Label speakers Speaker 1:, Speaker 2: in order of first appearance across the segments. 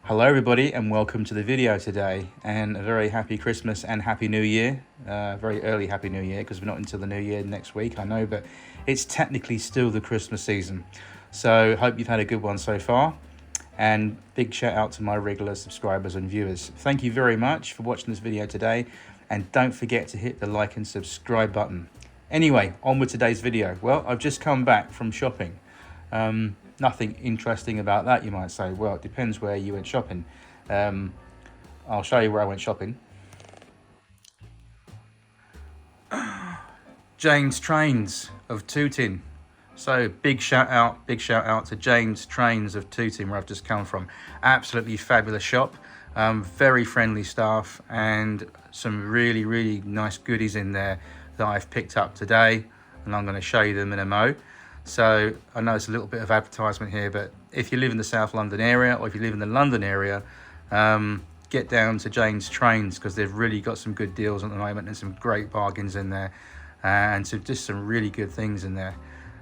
Speaker 1: Hello everybody and welcome to the video today, and a very happy Christmas and happy new year. Very early happy new year because we're not until the new year next week, I know, but it's technically still the Christmas season. So hope you've had a good one so far, and big shout out to my regular subscribers and viewers. Thank you very much for watching this video today, and don't forget to hit the like and subscribe button. Anyway, on with today's video. Well, I've just come back from shopping. Nothing interesting about that, you might say. Well, it depends where you went shopping. I'll show you where I went shopping. Jane's Trains of Tooting. So big shout out to Jane's Trains of Tooting, where I've just come from. Absolutely fabulous shop, very friendly staff, and some really nice goodies in there that I've picked up today, and I'm going to show you them in a mo. So I know it's a little bit of advertisement here, but if you live in the South London area, or if you live in the London area, get down to Jane's Trains, because they've really got some good deals at the moment and some great bargains in there, and just some really good things in there.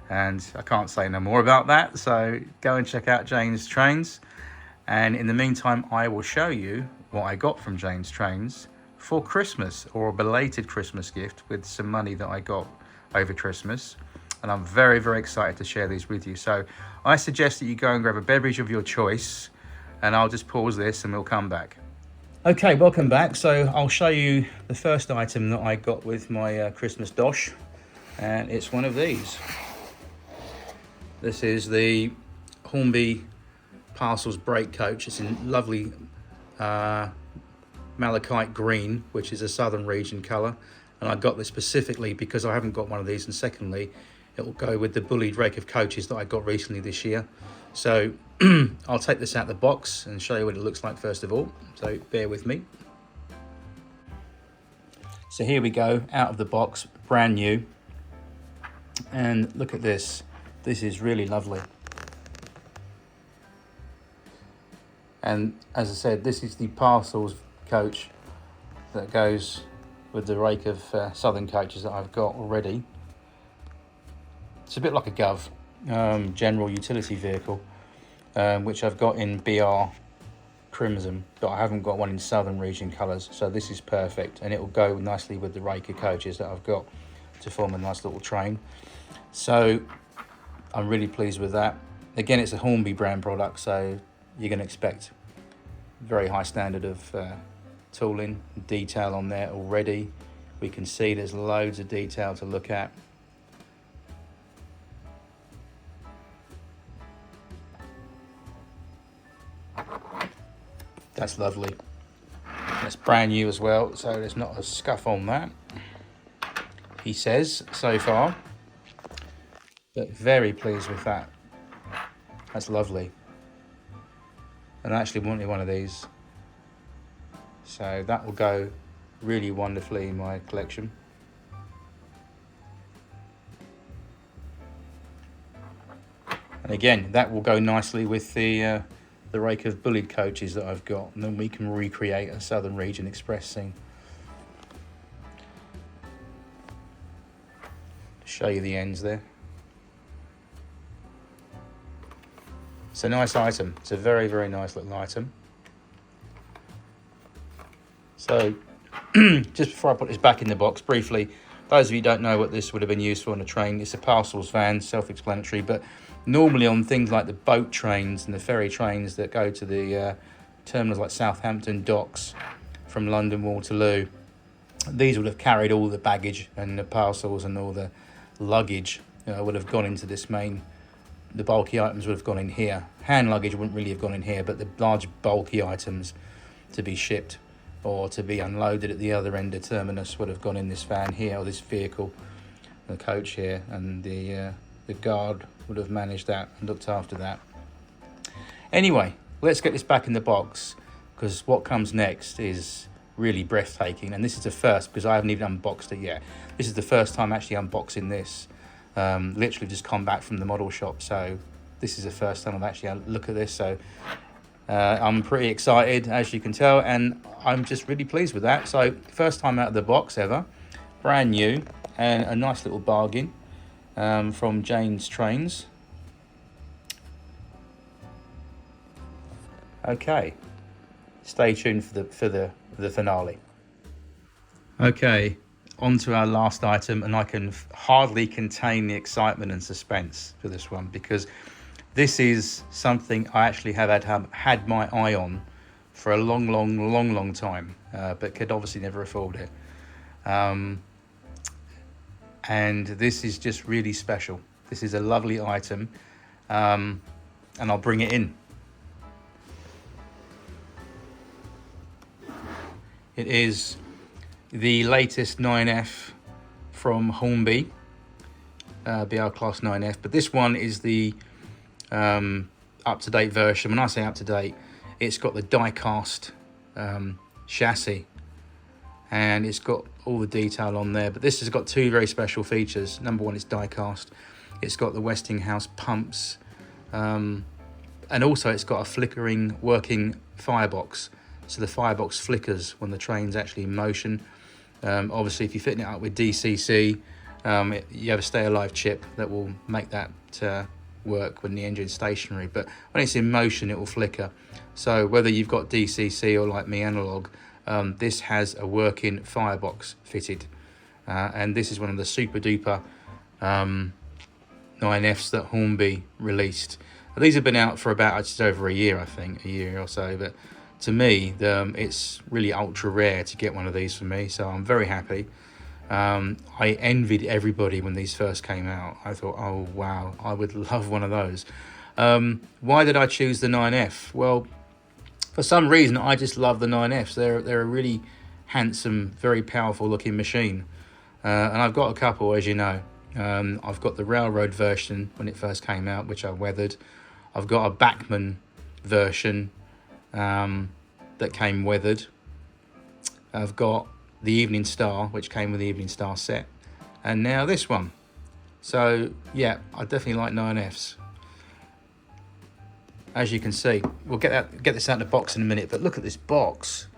Speaker 1: And I can't say no more about that, so go and check out Jane's Trains. And in the meantime, I will show you what I got from Jane's Trains for Christmas, or a belated Christmas gift with some money that I got over Christmas. And I'm very excited to share these with you. So I suggest that you go and grab a beverage of your choice, and I'll just pause this and we'll come back. Okay, welcome back. So I'll show you the first item that I got with my Christmas dosh, and it's one of these. This is the Hornby parcels brake coach. It's in lovely malachite green, which is a southern region colour, and I got this specifically because I haven't got one of these, and secondly, it will go with the bullied rake of coaches that I got recently this year. So I'll take this out of the box and show you what it looks like first of all, so bear with me. So here we go, out of the box, brand new, and look at this. This is really lovely. And as I said, this is the parcels coach that goes with the rake of southern coaches that I've got already. It's a bit like a Gov, general utility vehicle, which I've got in BR Crimson, but I haven't got one in southern region colours, so this is perfect, and it will go nicely with the rake of coaches that I've got to form a nice little train. So I'm really pleased with that. Again, it's a Hornby brand product, so you're going to expect very high standard of tooling, detail on there already. We can see there's loads of detail to look at. That's lovely. It's brand new as well, so there's not a scuff on that, he says, so far. But very pleased with that. That's lovely. And I actually wanted one of these, so that will go really wonderfully in my collection. And again, that will go nicely with the rake of bullied coaches that I've got, and then we can recreate a Southern Region Express scene. Show you the ends there. It's a nice item. It's a very nice little item. So just before I put this back in the box, briefly, those of you who don't know what this would have been used for on a train, it's a parcels van, self-explanatory, but normally on things like the boat trains and the ferry trains that go to the terminals like Southampton docks from London Waterloo, these would have carried all the baggage and the parcels, and all the luggage would have gone into this main. The bulky items would have gone in here. Hand luggage wouldn't really have gone in here, but the large bulky items to be shipped or to be unloaded at the other end of terminus would have gone in this van here, or this vehicle, the coach here, and the guard would have managed that and looked after that. Anyway, let's get this back in the box, because what comes next is really breathtaking, and this is the first, because I haven't even unboxed it yet. This is the first time actually unboxing this. Literally just come back from the model shop, so this is the first time I've actually looked at this. So I'm pretty excited, as you can tell, and I'm just really pleased with that. So first time out of the box ever, brand new, and a nice little bargain from Jane's Trains. Okay, stay tuned for the finale. Okay, on to our last item, and I can hardly contain the excitement and suspense for this one, because this is something I actually have had my eye on for a long time, but could obviously never afford it. And this is just really special. This is a lovely item, and I'll bring it in. It is the latest 9F from Hornby, BR Class 9F, but this one is the up-to-date version. When I say up-to-date, it's got the die-cast chassis, and it's got all the detail on there. But this has got two very special features. Number one, it's die-cast. It's got the Westinghouse pumps, and also it's got a flickering working firebox. So the firebox flickers when the train's actually in motion. Obviously, if you're fitting it up with DCC, you have a stay alive chip that will make that work when the engine's stationary. But when it's in motion, it will flicker. So whether you've got DCC or, like me, analog, this has a working firebox fitted. And this is one of the super duper 9Fs that Hornby released. These have been out for about just over a year, I think, a year or so. But to me, it's really ultra rare to get one of these for me, so I'm very happy. I envied everybody when these first came out. I thought, oh wow, I would love one of those. Why did I choose the 9F? Well, for some reason, I just love the 9Fs. They're a really handsome, very powerful looking machine. And I've got a couple, as you know. I've got the railroad version when it first came out, which I weathered. I've got a Bachmann version that came weathered. I've got the Evening Star, which came with the Evening Star set, and now this one. So yeah, I definitely like 9Fs. As you can see, we'll get this out of the box in a minute, but look at this box.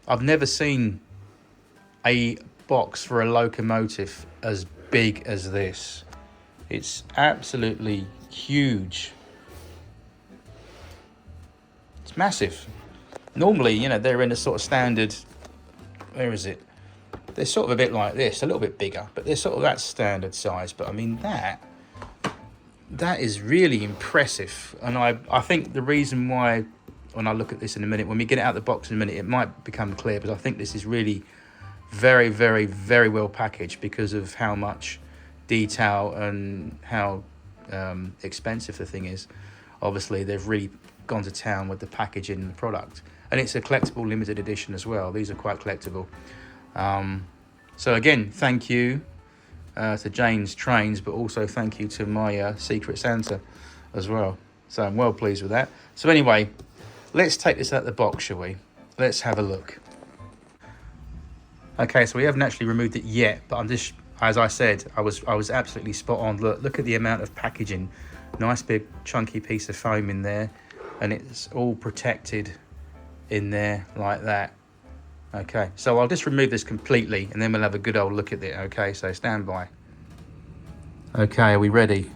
Speaker 1: I've never seen a box for a locomotive as big as this. It's absolutely huge. It's massive. Normally, you know, they're in a sort of standard, where is it? They're sort of a bit like this, a little bit bigger, but they're sort of that standard size. But I mean, that is really impressive. And I think the reason why, when I look at this in a minute, when we get it out of the box in a minute, it might become clear, but I think this is really very, very, very well packaged because of how much detail and how expensive the thing is. Obviously, they've really gone to town with the packaging and the product. And it's a collectible limited edition as well. These are quite collectible. So again, thank you to Jane's Trains, but also thank you to my Secret Santa as well. So I'm well pleased with that. So anyway, let's take this out of the box, shall we? Let's have a look. Okay, so we haven't actually removed it yet, but I'm just, as I said, I was absolutely spot on. Look at the amount of packaging. Nice big chunky piece of foam in there, and it's all protected in there like that. Okay, so I'll just remove this completely and then we'll have a good old look at it. Okay, so stand by. Okay, are we ready?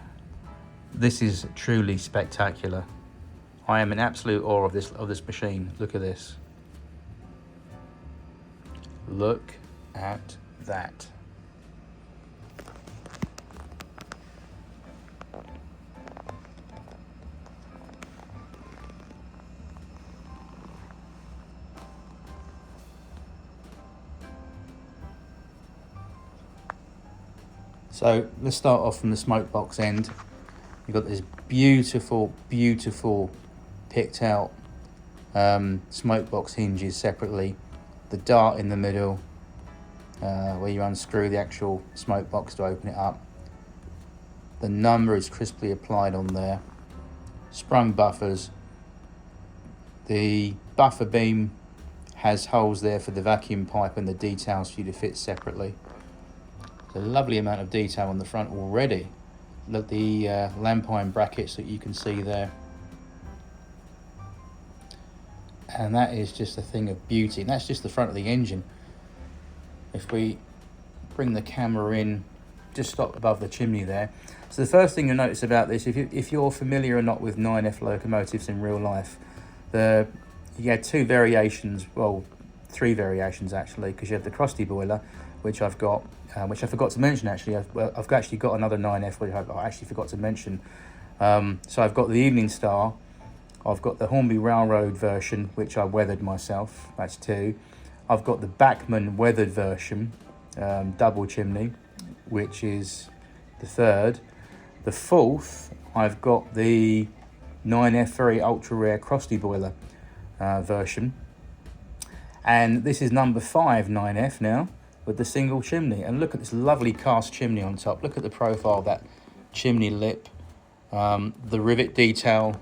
Speaker 1: This is truly spectacular. I am in absolute awe of this machine. Look at this. Look at that. So let's start off from the smoke box end. You've got this beautiful, beautiful picked out smoke box hinges separately. The dart in the middle, where you unscrew the actual smoke box to open it up. The number is crisply applied on there. Sprung buffers. The buffer beam has holes there for the vacuum pipe and the details for you to fit separately. A lovely amount of detail on the front already. Look, the lampine brackets that you can see there. And that is just a thing of beauty. And that's just the front of the engine. If we bring the camera in, just stop above the chimney there. So the first thing you'll notice about this, if you're familiar or not with 9F locomotives in real life, you had two variations, well, three variations actually, because you have the crusty boiler, which I've got, which I forgot to mention actually. I've actually got another 9F, which I actually forgot to mention. So I've got the Evening Star, I've got the Hornby Railroad version, which I weathered myself, that's 2. I've got the Bachmann weathered version, double chimney, which is the 3rd. The 4th, I've got the 9F very ultra rare crusty boiler version, and this is number 5 9F now with the single chimney. And look at this lovely cast chimney on top. Look at the profile of that chimney lip, the rivet detail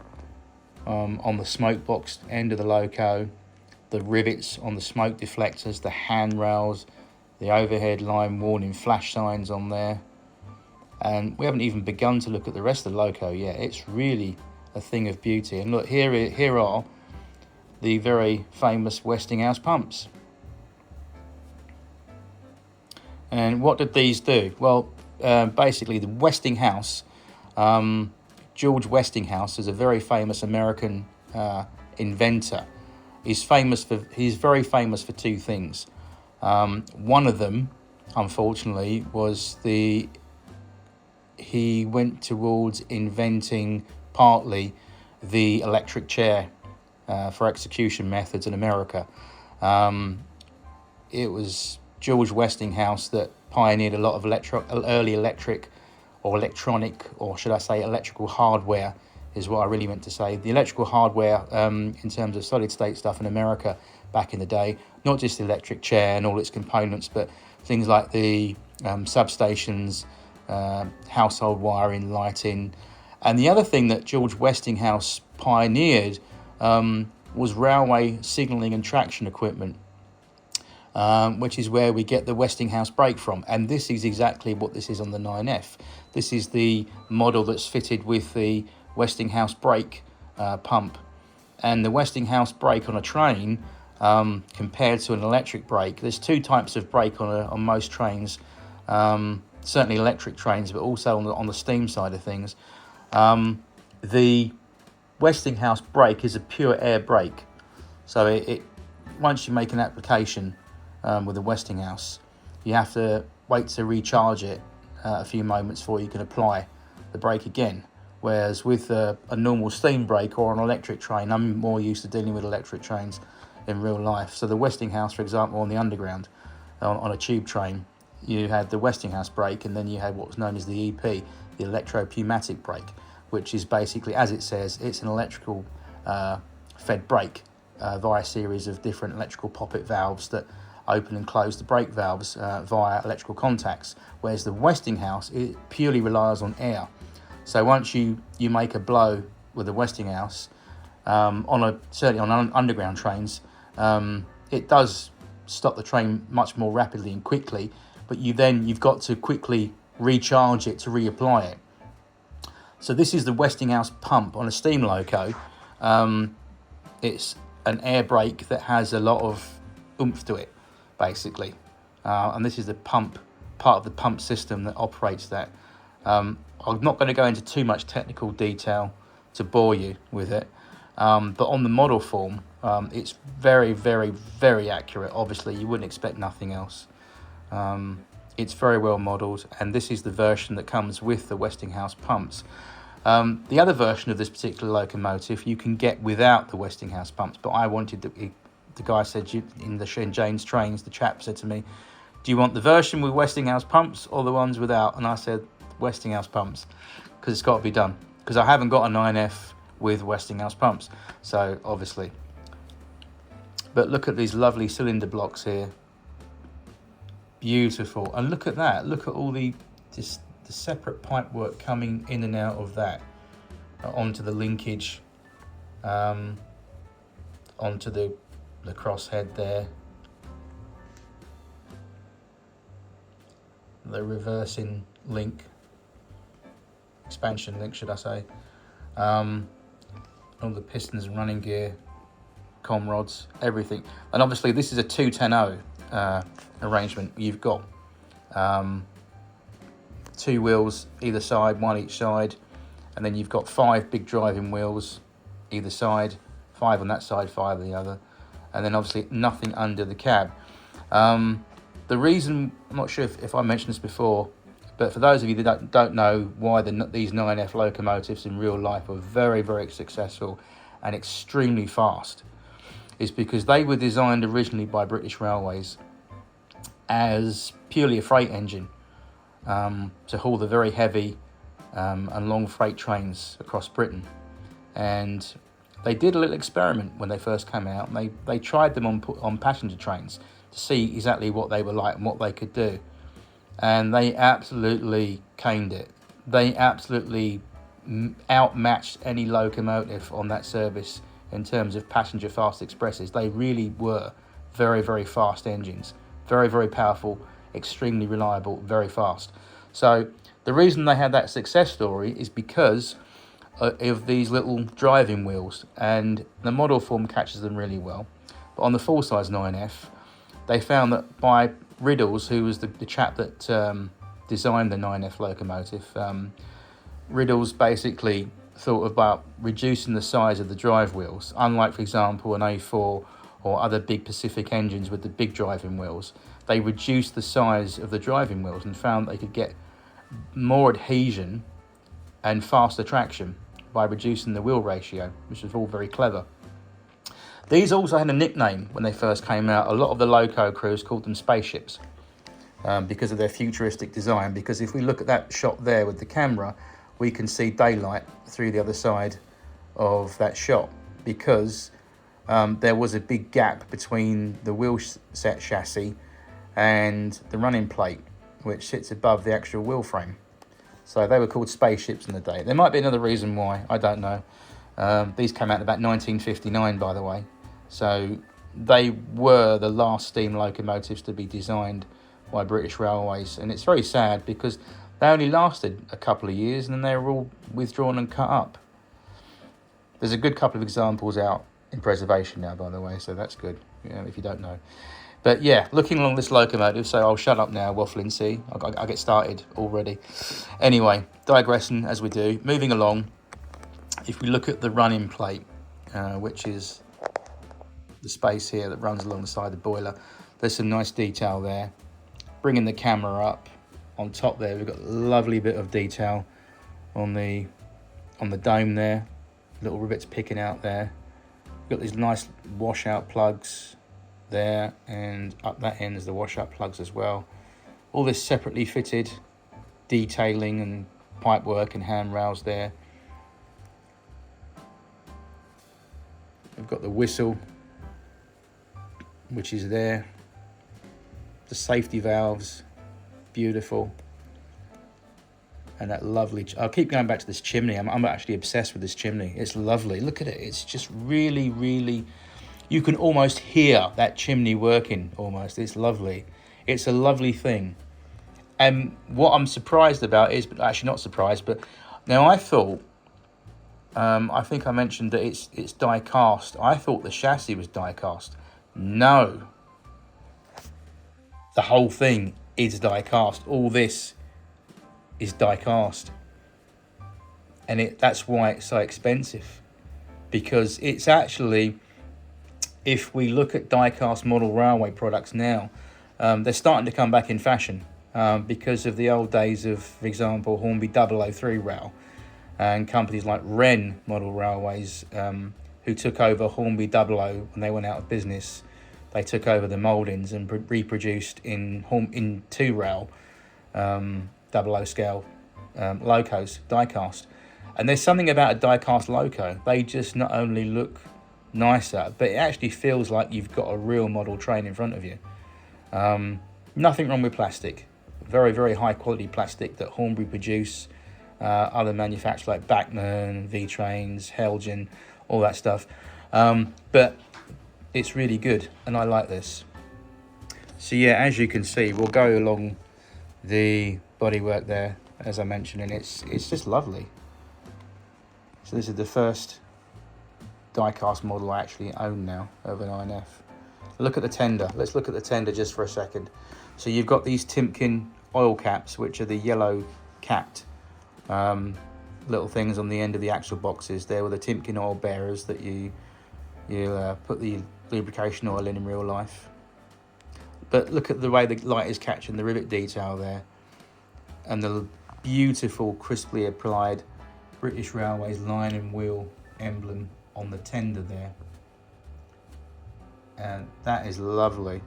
Speaker 1: on the smoke box end of the loco, the rivets on the smoke deflectors, the handrails, the overhead line warning flash signs on there. And we haven't even begun to look at the rest of the loco yet. It's really a thing of beauty. And look, here are the very famous Westinghouse pumps. And what did these do? Well, basically the Westinghouse, George Westinghouse is a very famous American inventor. He's very famous for 2 things. One of them, unfortunately, was he went towards inventing partly the electric chair for execution methods in America. It was George Westinghouse that pioneered a lot of early electric or electronic, or should I say electrical hardware is what I really meant to say. The electrical hardware in terms of solid state stuff in America back in the day, not just the electric chair and all its components, but things like the substations, household wiring, lighting. And the other thing that George Westinghouse pioneered was railway signalling and traction equipment, which is where we get the Westinghouse brake from. And this is exactly what this is on the 9F. This is the model that's fitted with the Westinghouse brake pump. And the Westinghouse brake on a train, compared to an electric brake, there's 2 types of brake on most trains, certainly electric trains, but also on the steam side of things. The Westinghouse brake is a pure air brake. So it once you make an application with the Westinghouse, you have to wait to recharge it a few moments before you can apply the brake again. Whereas with a normal steam brake or an electric train, I'm more used to dealing with electric trains in real life. So the Westinghouse, for example, on the underground, on a tube train, you had the Westinghouse brake, and then you had what was known as the EP, the electropneumatic brake, which is basically, as it says, it's an electrical fed brake via a series of different electrical poppet valves that open and close the brake valves via electrical contacts, whereas the Westinghouse, it purely relies on air. So once you make a blow with the Westinghouse, certainly on underground trains, it does stop the train much more rapidly and quickly, but you've got to quickly recharge it to reapply it. So this is the Westinghouse pump on a steam loco. It's an air brake that has a lot of oomph to it, basically. And this is the pump, part of the pump system that operates that. I'm not going to go into too much technical detail to bore you with it. But on the model form, it's very, very, very accurate. Obviously, you wouldn't expect nothing else. It's very well modelled, and this is the version that comes with the Westinghouse pumps. The other version of this particular locomotive you can get without the Westinghouse pumps, but I wanted the guy said in Jane's Trains, the chap said to me, do you want the version with Westinghouse pumps or the ones without? And I said Westinghouse pumps, because it's got to be done, because I haven't got a 9F with Westinghouse pumps, so obviously. But look at these lovely cylinder blocks here, beautiful. And look at that, look at all the separate pipe work coming in and out of that onto the linkage, onto the crosshead there, the reversing link, expansion link should I say, all the pistons and running gear, com rods, everything. And obviously this is a 210 arrangement. You've got 2 wheels either side, one each side, and then you've got 5 big driving wheels either side, 5 on that side, 5 on the other, and then obviously nothing under the cab. The reason, I'm not sure if I mentioned this before, but for those of you that don't know why these 9F locomotives in real life are very, very successful and extremely fast, is because they were designed originally by British Railways as purely a freight engine to haul the very heavy and long freight trains across Britain. And they did a little experiment when they first came out. And they tried them on passenger trains to see exactly what they were like and what they could do. And they absolutely caned it. They absolutely outmatched any locomotive on that service in terms of passenger fast expresses. They really were very, very fast engines. Very, very powerful, extremely reliable, very fast. So the reason they had that success story is because of these little driving wheels, and the model form catches them really well. But on the full-size 9F, they found that by Riddles, who was the chap that designed the 9F locomotive, Riddles basically thought about reducing the size of the drive wheels, unlike, for example, an A4 or other big Pacific engines with the big driving wheels. They reduced the size of the driving wheels and found they could get more adhesion and faster traction by reducing the wheel ratio, which was all very clever. These also had a nickname when they first came out. A lot of the loco crews called them spaceships because of their futuristic design. Because if we look at that shot there with the camera, we can see daylight through the other side of that shot, because there was a big gap between the wheel set chassis and the running plate, which sits above the actual wheel frame. So they were called spaceships in the day. There might be another reason why, I don't know. These came out in about 1959, by the way. So they were the last steam locomotives to be designed by British Railways. And it's very sad because they only lasted a couple of years and then they were all withdrawn and cut up. There's a good couple of examples out in preservation now, by the way, so that's good, if you don't know. But yeah, looking along this locomotive, so I'll shut up now, waffling, see, I'll get started already. Anyway, digressing as we do, moving along. If we look at the running plate, which is the space here that runs along the side of the boiler, there's some nice detail there. Bringing the camera up, on top there, we've got a lovely bit of detail on the dome there, little rivets picking out there. We've got these nice washout plugs there, and up that end is the washout plugs as well. All this separately fitted detailing and pipe work and handrails there. We've got the whistle, which is there. The safety valves, beautiful. And that lovely, I'll keep going back to this chimney. I'm actually obsessed with this chimney. It's lovely. Look at it. It's just really, really, you can almost hear that chimney working almost. It's lovely. It's a lovely thing. And what I'm surprised about is, but actually not surprised, but now I thought, I think I mentioned that it's die cast. I thought the chassis was die cast. No. The whole thing is die cast. All this is die cast. And that's why it's so expensive. Because it's actually, if we look at die cast model railway products now, they're starting to come back in fashion because of the old days of, for example, Hornby 003 rail and companies like Wren model railways who took over Hornby 00 when they went out of business. They took over the mouldings and reproduced in 2 rail 00 scale locos, die cast. And there's something about a die cast loco. They just not only look nicer, but it actually feels like you've got a real model train in front of you. Nothing wrong with plastic. Very, very high quality plastic that Hornby produce. Other manufacturers like Bachmann, V-Trains, Helgen, all that stuff. But it's really good, and I like this. So yeah, as you can see, we'll go along the bodywork there, as I mentioned, and it's just lovely. So this is the first die-cast model I actually own now of an 9F. Look at the tender. Let's look at the tender just for a second. So you've got these Timken oil caps, which are the yellow capped little things on the end of the axle boxes. There were the Timken oil bearers that you you'll put the lubrication oil in real life. But look at the way the light is catching the rivet detail there, and the beautiful crisply applied British Railways line and wheel emblem on the tender there, and that is lovely.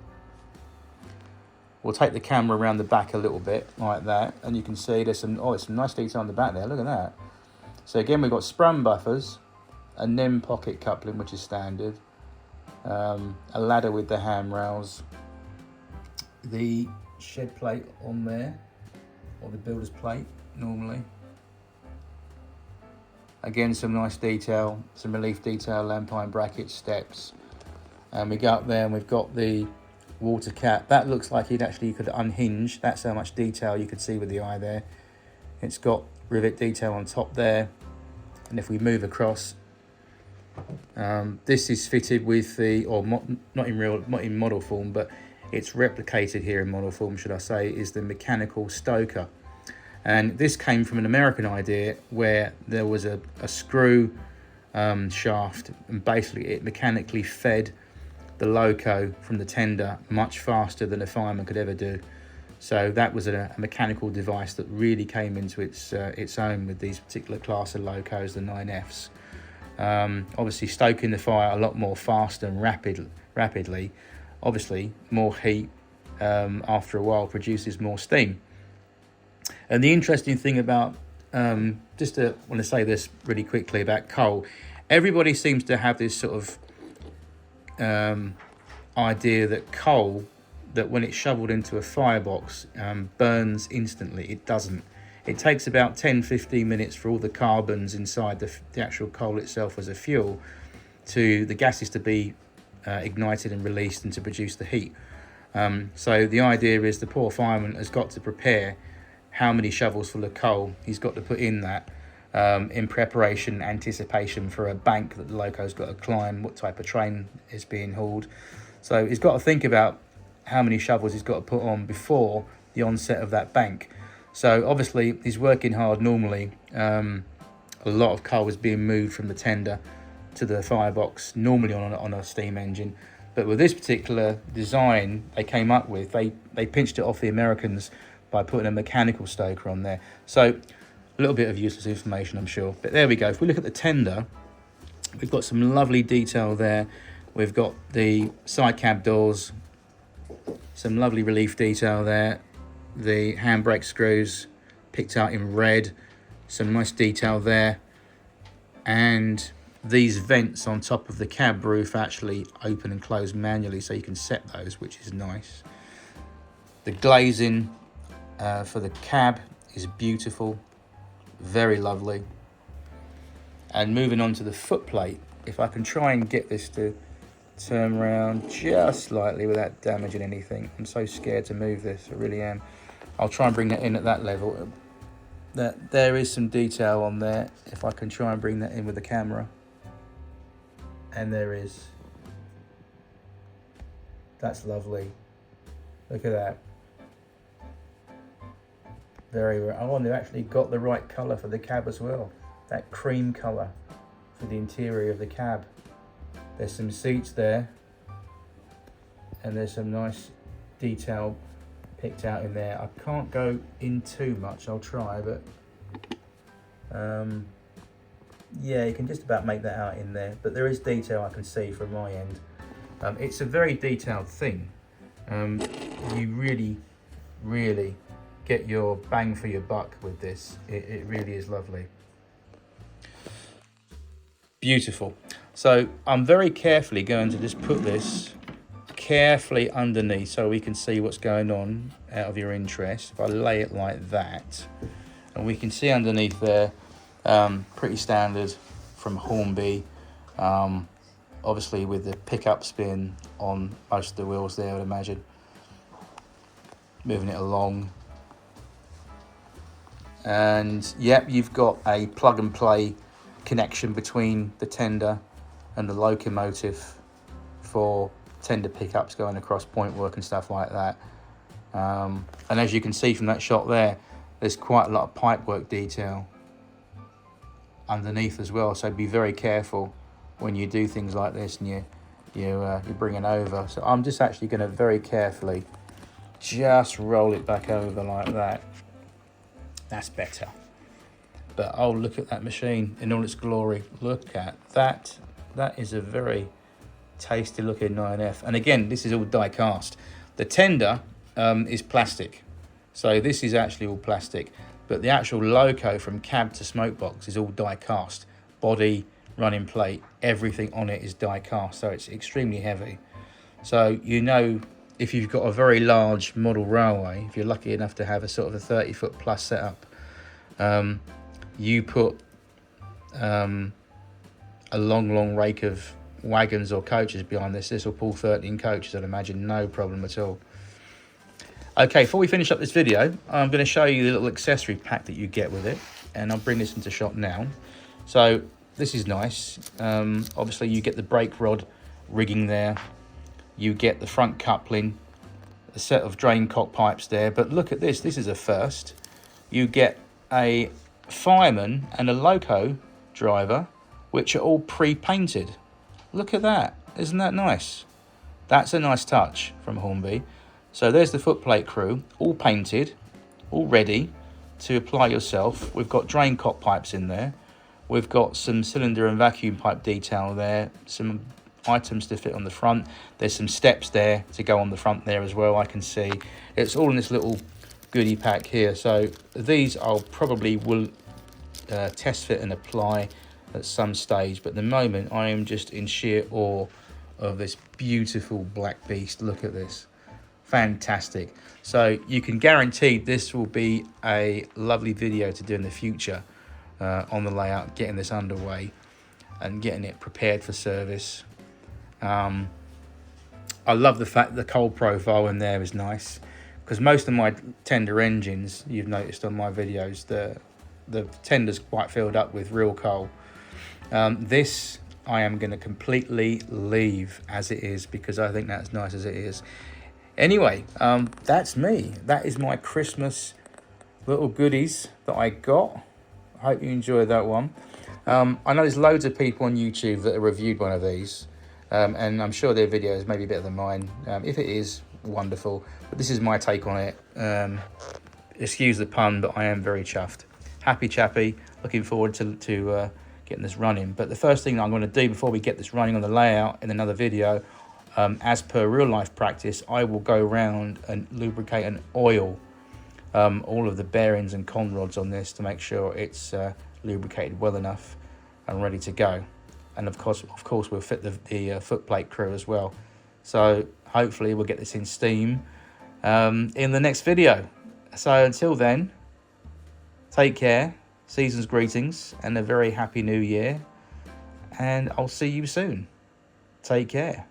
Speaker 1: We'll take the camera around the back a little bit like that, and you can see there's some nice detail on the back there. Look at that. So again, we've got sprung buffers, a NEM pocket coupling, which is standard, a ladder with the handrails, the shed plate on there, or the builder's plate normally. Again, some nice detail, some relief detail, lampine brackets, steps. And we go up there and we've got the water cap. That looks like you could unhinge. That's how much detail you could see with the eye there. It's got rivet detail on top there. And if we move across, this is fitted with the, not in model form, but it's replicated here in model form, should I say, is the mechanical stoker. And this came from an American idea where there was a screw shaft, and basically it mechanically fed the loco from the tender much faster than a fireman could ever do. So that was a mechanical device that really came into its own with these particular class of locos, the 9Fs. Obviously stoking the fire a lot more faster and rapidly. Obviously more heat after a while produces more steam. And the interesting thing about, just to want to say this really quickly about coal, everybody seems to have this sort of idea that coal, that when it's shoveled into a firebox, burns instantly. It doesn't. It takes about 10-15 minutes for all the carbons inside the actual coal itself as a fuel to the gases to be ignited and released and to produce the heat. So the idea is the poor fireman has got to prepare how many shovels full of coal he's got to put in that in preparation, anticipation for a bank that the loco's got to climb, what type of train is being hauled. So he's got to think about how many shovels he's got to put on before the onset of that bank. So obviously he's working hard normally. A lot of coal is being moved from the tender to the firebox, normally on a steam engine. But with this particular design they came up with, they pinched it off the Americans by putting a mechanical stoker on there. So a little bit of useless information, I'm sure. But there we go. If we look at the tender, we've got some lovely detail there. We've got the side cab doors, some lovely relief detail there. The handbrake screws picked out in red, some nice detail there. And these vents on top of the cab roof actually open and close manually, so you can set those, which is nice. The glazing for the cab is beautiful, very lovely. And moving on to the footplate, if I can try and get this to turn around just slightly without damaging anything. I'm so scared to move this, I really am. I'll try and bring that in at that level. There is some detail on there, if I can try and bring that in with the camera. And there is. That's lovely. Look at that. Oh, and they've actually got the right colour for the cab as well. That cream colour for the interior of the cab. There's some seats there. And there's some nice detail picked out in there. I can't go in too much, I'll try, but yeah, you can just about make that out in there. But there is detail I can see from my end. It's a very detailed thing. You really get your bang for your buck with this. It really is lovely. Beautiful. So I'm very carefully going to just put this carefully underneath so we can see what's going on out of your interest. If I lay it like that, and we can see underneath there, pretty standard from Hornby, obviously with the pickup spin on most of the wheels there, I would imagine. Moving it along. And yep, you've got a plug and play connection between the tender and the locomotive for tender pickups going across point work and stuff like that. And as you can see from that shot there, there's quite a lot of pipe work detail underneath as well, so be very careful when you do things like this and you're bringing over. So I'm just actually going to very carefully just roll it back over like that. That's better. But oh, look at that machine in all its glory. Look at that. That is a very tasty looking 9F. And again, this is all die cast. The tender is plastic. So this is actually all plastic. But the actual loco from cab to smoke box is all die cast. Body, running plate, everything on it is die cast. So it's extremely heavy. So you know, if you've got a very large model railway, if you're lucky enough to have a sort of a 30-foot plus setup, you put a long rake of wagons or coaches behind this. This will pull 13 coaches, I'd imagine, no problem at all. Okay, before we finish up this video, I'm going to show you the little accessory pack that you get with it, and I'll bring this into shot now. So this is nice. Obviously you get the brake rod rigging there, you get the front coupling, a set of drain cock pipes there, but look at this, this is a first. You get a fireman and a loco driver, which are all pre-painted. Look at that, isn't that nice? That's a nice touch from Hornby. So there's the footplate crew, all painted, all ready to apply yourself. We've got drain cock pipes in there. We've got some cylinder and vacuum pipe detail there, some items to fit on the front. There's some steps there to go on the front there as well, I can see. It's all in this little goodie pack here. So these I'll probably will test fit and apply at some stage, but at the moment I am just in sheer awe of this beautiful black beast. Look at this, fantastic. So you can guarantee this will be a lovely video to do in the future on the layout, getting this underway and getting it prepared for service. I love the fact the coal profile in there is nice, because most of my tender engines, you've noticed on my videos, the tender's quite filled up with real coal. This I am going to completely leave as it is, because I think that's nice as it is. Anyway, that's me. That is my Christmas little goodies that I got. I hope you enjoyed that one. I know there's loads of people on YouTube that have reviewed one of these, and I'm sure their videos may be better than mine. If it is, wonderful. But this is my take on it. Excuse the pun, but I am very chuffed. Happy chappy. Looking forward to getting this running. But the first thing I'm going to do before we get this running on the layout in another video, as per real life practice, I will go around and lubricate and oil all of the bearings and con rods on this to make sure it's lubricated well enough and ready to go. And of course we'll fit the footplate crew as well. So hopefully we'll get this in steam in the next video. So until then, take care, season's greetings, and a very happy new year. And I'll see you soon. Take care.